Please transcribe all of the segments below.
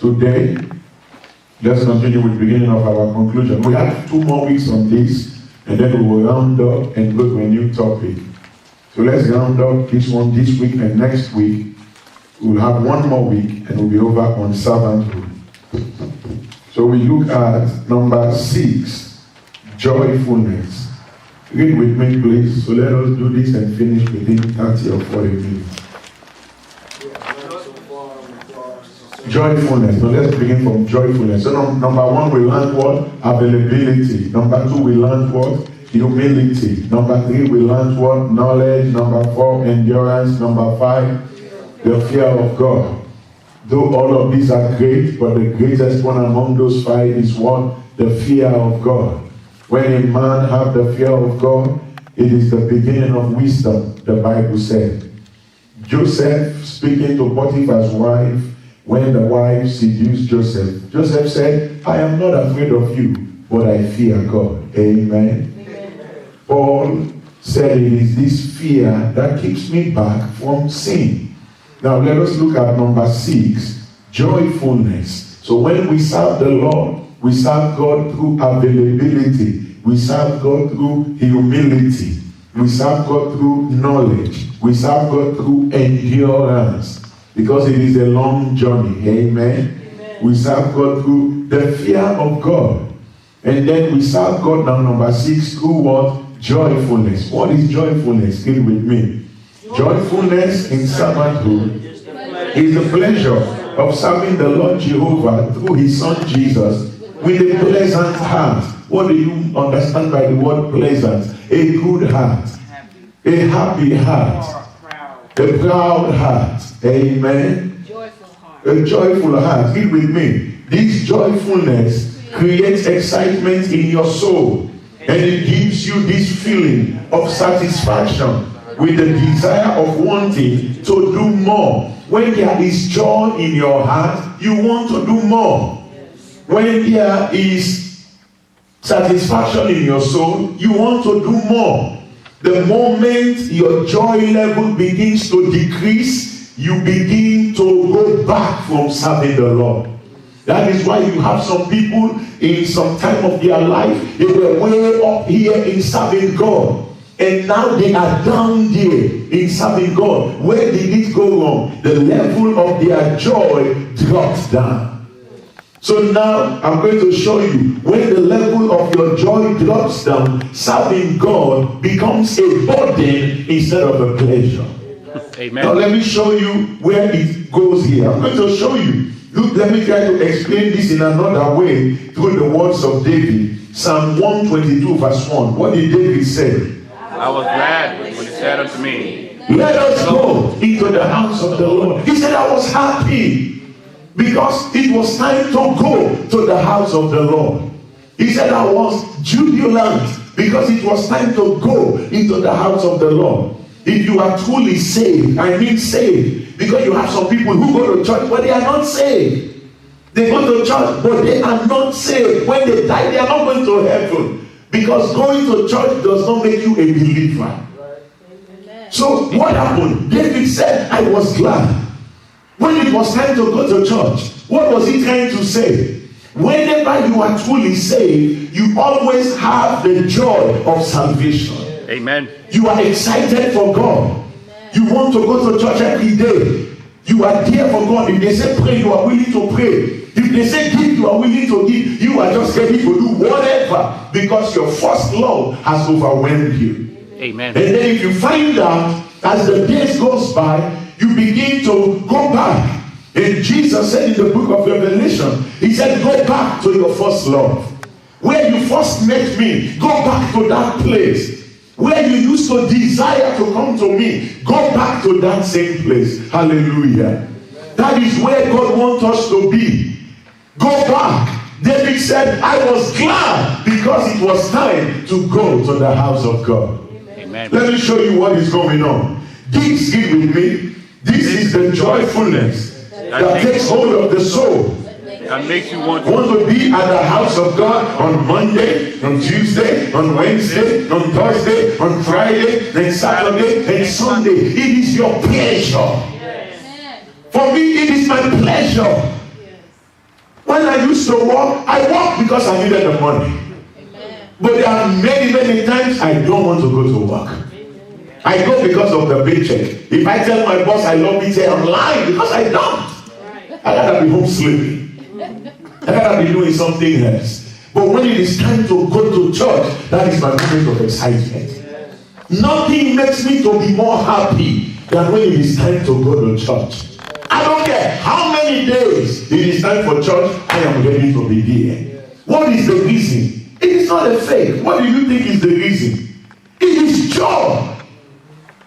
today, let's continue with the beginning of our conclusion. We have 2 more weeks on this, and then we will round up and go to a new topic. So let's round up this one this week, and next week we'll have 1 more week, and we'll be over on servanthood. So we look at number 6, joyfulness. Read with me, please. So let us do this and finish within 30 or 40 minutes. Joyfulness. So let's begin from joyfulness. So number 1, we learned what? Availability. Number 2, we learned what? Humility. Number 3, we learned what? Knowledge. Number 4, endurance. Number 5, the fear of God. Though all of these are great, but the greatest one among those 5 is what? The fear of God. When a man have the fear of God, it is the beginning of wisdom, the Bible said. Joseph, speaking to Potiphar's wife, when the wife seduced Joseph, Joseph said, I am not afraid of you, but I fear God. Amen. Amen. Paul said it is this fear that keeps me back from sin. Now let us look at number 6, joyfulness. So when we serve the Lord, we serve God through availability. We serve God through humility. We serve God through knowledge. We serve God through endurance. Because it is a long journey. Amen. Amen. We serve God through the fear of God. And then we serve God now, number 6, through what? Joyfulness. What is joyfulness? Read with me. Joyfulness in servanthood is the pleasure of serving the Lord Jehovah through his son Jesus with a pleasant heart. What do you understand by the word pleasant? A good heart. A happy heart. A proud heart. Amen. Joyful heart. A joyful heart. Read with me. This joyfulness creates excitement in your soul. And it gives you this feeling of satisfaction with the desire of wanting to do more. When there is joy in your heart, you want to do more. When there is satisfaction in your soul, you want to do more. The moment your joy level begins to decrease, you begin to go back from serving the Lord. That is why you have some people in some time of their life, they were way up here in serving God. And now they are down there in serving God. Where did it go wrong? The level of their joy dropped down. So now I'm going to show you when the level of your joy drops down, serving God becomes a burden instead of a pleasure. Amen. Now let me show you where it goes here. I'm going to show you. Look, let me try to explain this in another way through the words of David. Psalm 122 verse 1. What did David say? I was glad when he said unto me, let us go into the house of the Lord. He said, I was happy because it was time to go to the house of the Lord. He said, I was jubilant because it was time to go into the house of the Lord. If you are truly saved, I mean saved, because you have some people who go to church but they are not saved. They go to church but they are not saved. When they die, they are not going to heaven. Because going to church does not make you a believer. So what happened? David said, I was glad. When it was time to go to church, what was he trying to say? Whenever you are truly saved, you always have the joy of salvation. Amen. You are excited for God. You want to go to church every day. You are there for God. If they say pray, you are willing to pray. If they say give, you are willing to give. You are just ready to do whatever because your first love has overwhelmed you. Amen. And then if you find out as the days goes by, you begin to go back. And Jesus said in the book of Revelation, he said, go back to your first love. Where you first met me, go back to that place. Where you used to desire to come to me, go back to that same place. Hallelujah. That is where God wants us to be. Go back. David said, I was glad because it was time to go to the house of God. Amen. Let me show you what is going on. This, give with me. This is the joyfulness that takes hold of the soul. That makes you want to be at the house of God on Monday, on Tuesday, on Wednesday, on Thursday, on Friday, then Saturday, and Sunday. It is your pleasure. For me, it is my pleasure. used to work, I worked because I needed the money. But there are many, many times I don't want to go to work. I go because of the paycheck. If I tell my boss I love it, I'm lying because I don't. I gotta be home sleeping. I gotta be doing something else. But when it is time to go to church, that is my moment of excitement. Nothing makes me to be more happy than when it is time to go to church. I don't care how many days it is time for church, I am ready to be there. What is the reason? It is not a fake. What do you think is the reason? It is joy.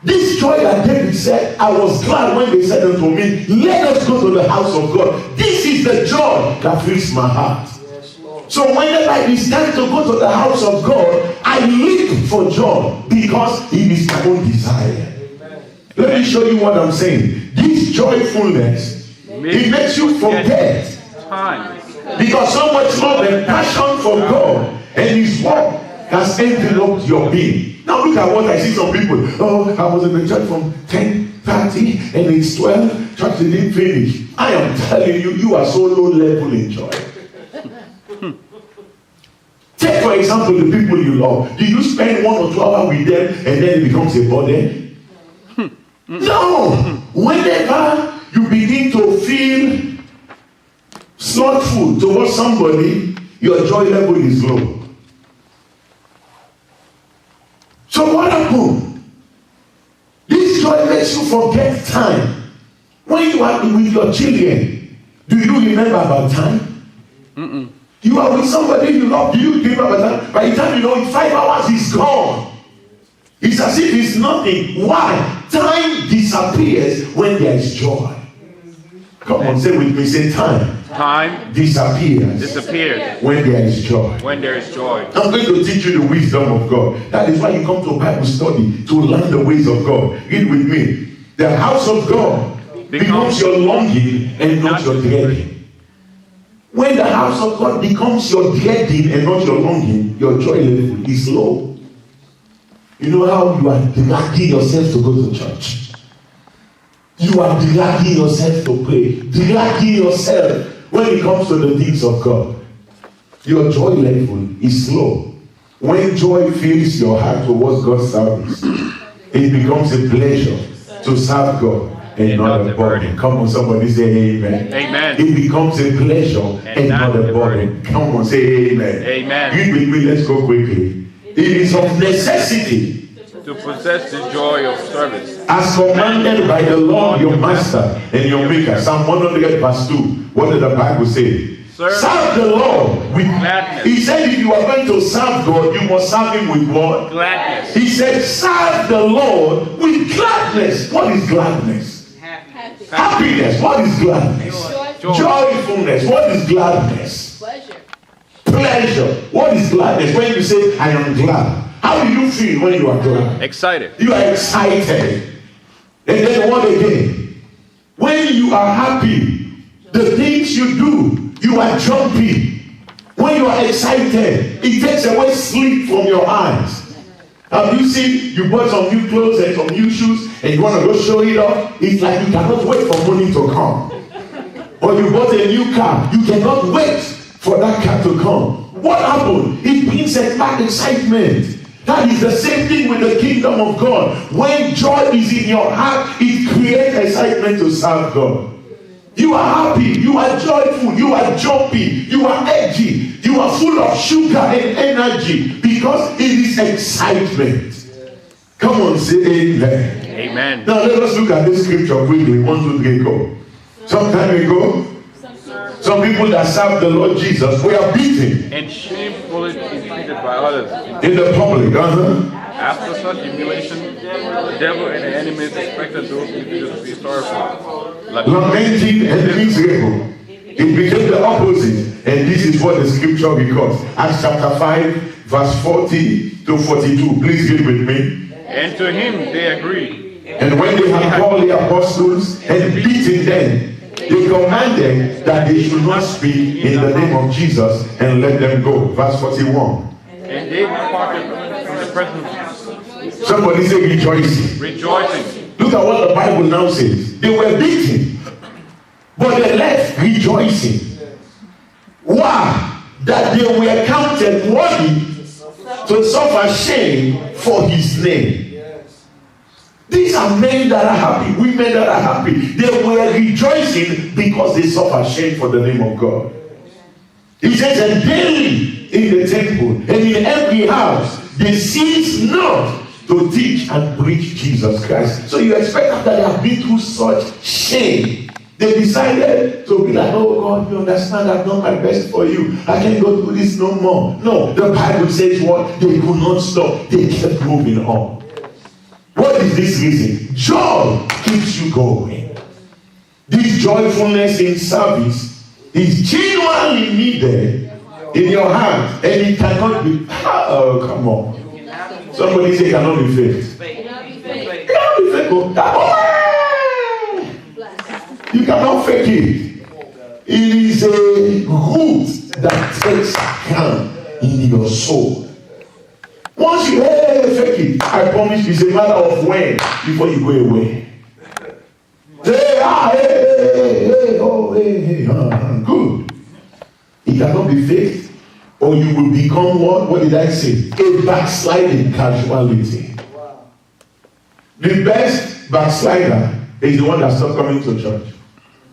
This joy that David said, I was glad when they said unto me, let us go to the house of God. This is the joy that fills my heart. So whenever it is time to go to the house of God, I live for joy because it is my own desire. Let me show you what I'm saying. This joyfulness, it makes you forget time. because so much love and passion for God and His work has enveloped your being. Now look at what I see some people. Oh, I was in the church from 10:30 and it's 12. Church didn't finish. I am telling you, you are so low level in joy. Take for example the people you love. Do you spend 1 or 2 hours with them and then it becomes a burden? No. Whenever you begin to feel slothful towards somebody, your joy level is low. So what happened? This joy makes you forget time. When you are with your children, do you remember about time? You are with somebody you love, do you remember about time? By the time you know in 5 hours is gone. It's as if it's nothing. Why? Time disappears when there is joy. Come on, say with me, say time. Time disappears when there is joy. When there is joy. I'm going to teach you the wisdom of God. That is why you come to Bible study, to learn the ways of God. Read with me. The house of God becomes your longing and not your dreading. When the house of God becomes your dreading and not your longing, your joy level is low. You know how you are dragging yourself to go to church. You are dragging yourself to pray. Dragging yourself when it comes to the things of God. Your joy level is low. When joy fills your heart towards God's service, it becomes a pleasure to serve God and not a burden. Come on, somebody say amen. Amen. It becomes a pleasure and not a burden. Come on, say amen. Amen. Read with me, let's go quickly. It is of necessity to possess the joy of service, as commanded by the Lord your master and your maker. Psalm 100 verse 2. What did the Bible say? Serve the Lord with gladness. He said if you are going to serve God, you must serve Him with what? Gladness. He said serve the Lord with gladness. What is gladness? Happiness. What is gladness? Joyfulness. What is gladness? Pleasure. What is gladness? When you say I am glad, how do you feel when you are glad? Excited. You are excited. And then what again? When you are happy, the things you do, you are jumpy. When you are excited, it takes away sleep from your eyes. Have you seen, you bought some new clothes and some new shoes and you want to go show it off? It's like you cannot wait for money to come. Or you bought a new car, you cannot wait for that car to come. What happened? It brings a back excitement. That is the same thing with the kingdom of God. When joy is in your heart, it creates excitement to serve God. You are happy, you are joyful, you are jumpy, you are edgy, you are full of sugar and energy because it is excitement. Come on, say amen. Amen. Now let us look at this scripture quickly. 1, 2, 3, go. Some time ago, some people that serve the Lord Jesus were beaten and shamefully treated by others. In the public, After such humiliation, the devil and the enemies expected those individuals to be sorrowful, lamenting and miserable. It became the opposite, and this is what the scripture records. Acts chapter 5, verse 40 to 42. Please read with me. And to him they agreed. And when they had called the apostles and beaten them, they commanded that they should not speak in the name of Jesus and let them go. Verse 41. And they departed from the presence. Somebody say rejoicing. Rejoicing. Look at what the Bible now says. They were beaten, but they left rejoicing. Why? That they were counted worthy to suffer shame for his name. These are men that are happy, women that are happy. They were rejoicing because they suffer shame for the name of God. He says, and daily in the temple and in every house, they cease not to teach and preach Jesus Christ. So you expect after they have been through such shame, they decided to be like, oh God, you understand, I've done my best for you. I can't go through this no more. No, the Bible says what? They could not stop. They kept moving on. What is this reason? Joy keeps you going. This joyfulness in service is genuinely needed in your heart, and it cannot be. Oh, come on. Somebody say, cannot be faked. It cannot be faked. You cannot fake it. It is a root that takes account in your soul. Once you fake it, I promise you, it's a matter of when before you go away. Good. It cannot be faked, or you will become what? What did I say? A backsliding casualty. The best backslider is the one that stops coming to church.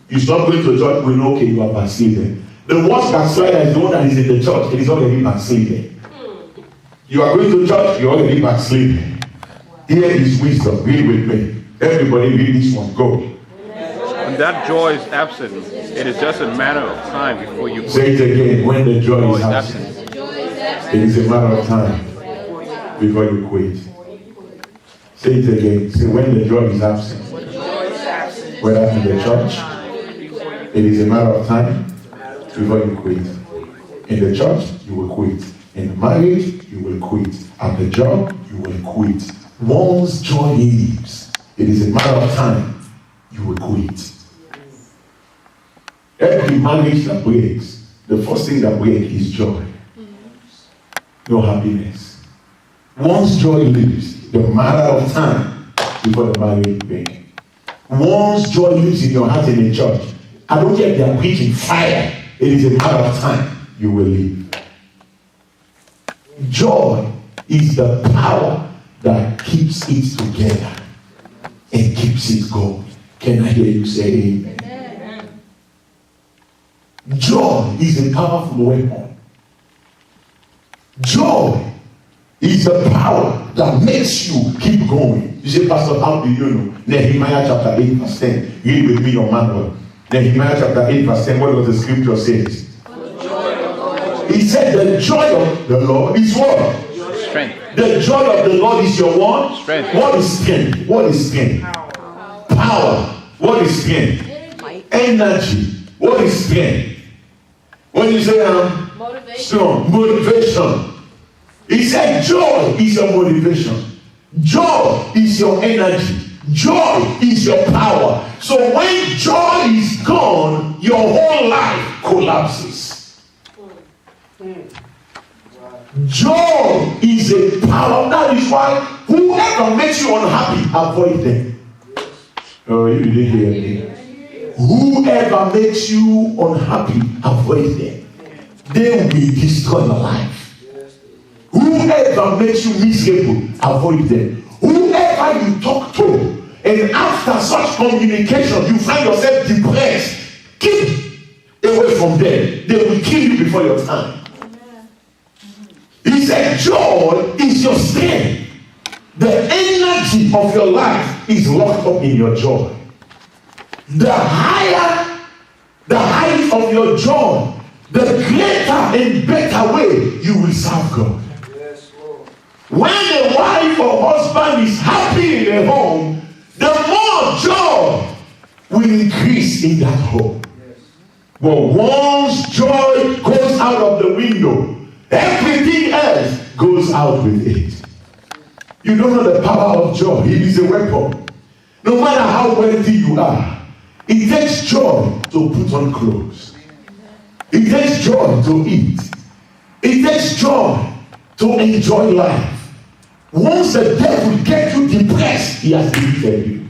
You stop going to church, we know, okay, you are backsliding. The worst backslider is the one that is in the church, it is already backsliding. You are going to church, you're already backsliding. Here is wisdom. Read with me. Everybody read this one. Go. When that joy is absent, it is just a matter of time before you quit. Say it again. When the joy is absent, it is a matter of time before you quit. Say it again. Say, when the joy is absent, whether in the church, it is a matter of time before you quit. In the church, you will quit. In marriage, you will quit. At the job, you will quit. Once joy leaves, it is a matter of time, you will quit. Every marriage that breaks, the first thing that breaks is joy. No happiness. Once joy leaves, the matter of time before the marriage breaks. Once joy lives in your heart in the church, I don't care if they are preaching fire, it is a matter of time, you will leave. Joy is the power that keeps it together and keeps it going. Can I hear you say amen? Joy is a powerful weapon. Joy is the power that makes you keep going. You say, Pastor, how do you know? Nehemiah chapter 8 verse 10. Read with me your manual. Nehemiah chapter 8 verse 10. What does the scripture say? He said the joy of the Lord is what? Strength. The joy of the Lord is your what? Strength. What is strength? What is strength? Power. What is strength? Energy. What is strength? When you say strong, motivation. He said joy is your motivation. Joy is your energy. Joy is your power. So when joy is gone, your whole life collapses. Joy is a power. That is why whoever makes you unhappy, avoid them. Oh, you didn't hear me. Whoever makes you unhappy, avoid them. They will destroy your life. Whoever makes you miserable, avoid them. Whoever you talk to, and after such communication, you find yourself depressed, keep away from them. They will kill you before your time. He said, joy is your strength. The energy of your life is locked up in your joy. The higher the height of your joy, the greater and better way you will serve God. Yes, Lord. When a wife or husband is happy in a home, the more joy will increase in that home. Yes. But once joy goes out of the window, everything else goes out with it. You don't know the power of joy. It is a weapon. No matter how wealthy you are, it takes joy to put on clothes. It takes joy to eat. It takes joy to enjoy life. Once the devil gets you depressed, he has defeated you.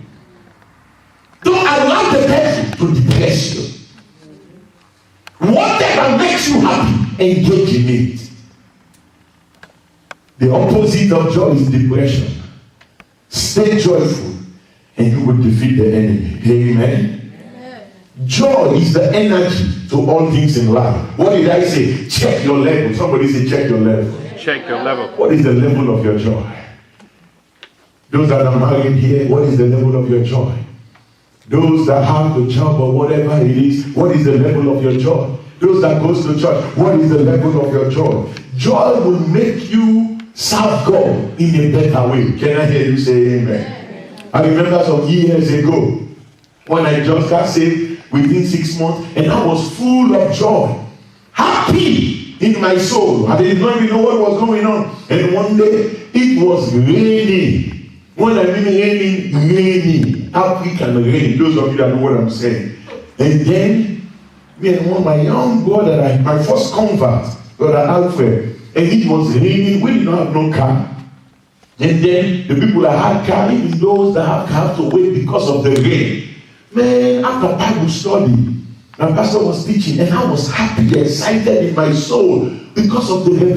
Don't allow the devil to depress you. Whatever whatever makes you happy, engage in it. The opposite of joy is depression. Stay joyful and you will defeat the enemy. Amen. Joy is the energy to all things in life. What did I say? Check your level. Somebody say check your level. Check your level. What is the level of your joy? Those that are married here, what is the level of your joy? Those that have the job or whatever it is, what is the level of your joy? Those that goes to church, what is the level of your joy? Joy will make you serve God in a better way. Can I hear you say amen? I remember some years ago when I just got saved within 6 months and I was full of joy, happy in my soul. I did not even know what was going on. And one day it was raining. When I mean raining, African rain, those of you that know what I'm saying. And then, me and one of my young brother, my first convert, Brother Alfred, and it was raining, we did not have no car. And then the people that had car, even those that have car, have to wait because of the rain. Man, after Bible study, my pastor was teaching, and I was happy, excited in my soul because of the rain.